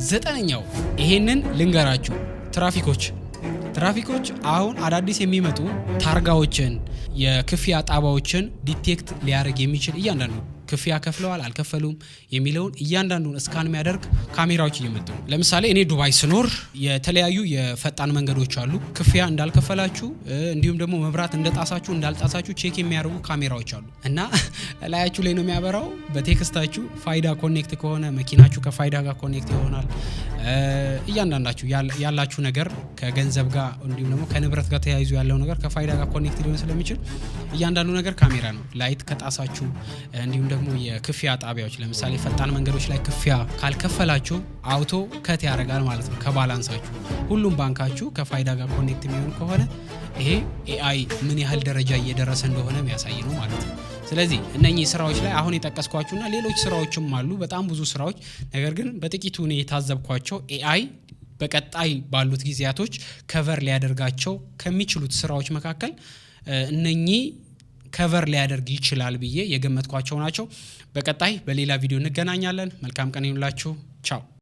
ዘጠነኛው ይሄንን ልንገራችሁ ትራፊኮች አሁን አዳዲስ የሚመጡ ታርጋዎችን የክፍያ ጣባዎችን ዲቴክት ሊያደርግ የሚችል እያንዳንዱ ክፍያ ከፍለዋል አልከፈሉም የሚለውን እያንዳንዱን ስካን የሚያደርግ ካሜራዎች እየመጡ ነው። ለምሳሌ እኔ ዱባይ ስኖር የተለያዩ የፈጣን መንገዶች አሉ። ክፍያ እንዳልከፈላችሁ እንዲሁም ደግሞ መብራት እንደጣሳችሁ እንዳልጣሳችሁ ቼክ የሚያደርጉ ካሜራዎች አሉ እና ላያችሁ ላይ ነው የሚያበራው። በቴክስታችሁ ፋይዳ ኮኔክት ከሆነ መኪናችሁ ከፋይዳ ጋር ኮኔክት ይሆናል። እያንዳንዳችሁ ያላችሁ ነገር ከገንዘብ ጋር እንዲሁም ደግሞ ከንብረት ጋር ተያይዞ ያለው ነገር ከፋይዳ ጋር ኮኔክት ሊሆን ስለሚችል እያንዳንዱ ነገር ካሜራ ነው። ላይት ከጣሳችሁ እንዲሁም ደግሞ የክፍያ ጣቢያዎች ለምሳሌ ፈጣን መንገዶች ላይ ክፍያ ካልከፈላችሁ አውቶ ከት ያደርጋል ማለት ነው ከባላንሳችሁ። ሁሉም ባንካችሁ ከፋይዳ ጋር ኮኔክት የሚሆን ከሆነ ይሄ ኤአይ ምን ያህል ደረጃ እየደረሰ እንደሆነ የሚያሳይ ነው ማለት ነው። ስለዚህ እነኚህ ስራዎች ላይ አሁን የጠቀስኳችሁና ሌሎች ስራዎችም አሉ፣ በጣም ብዙ ስራዎች። ነገር ግን በጥቂቱ እኔ የታዘብኳቸው ኤአይ በቀጣይ ባሉት ጊዜያቶች ከቨር ሊያደርጋቸው ከሚችሉት ስራዎች መካከል እነኚህ ከቨር ሊያደርግ ይችላል ብዬ የገመትኳቸው ናቸው። በቀጣይ በሌላ ቪዲዮ እንገናኛለን። መልካም ቀን ይሁንላችሁ። ቻው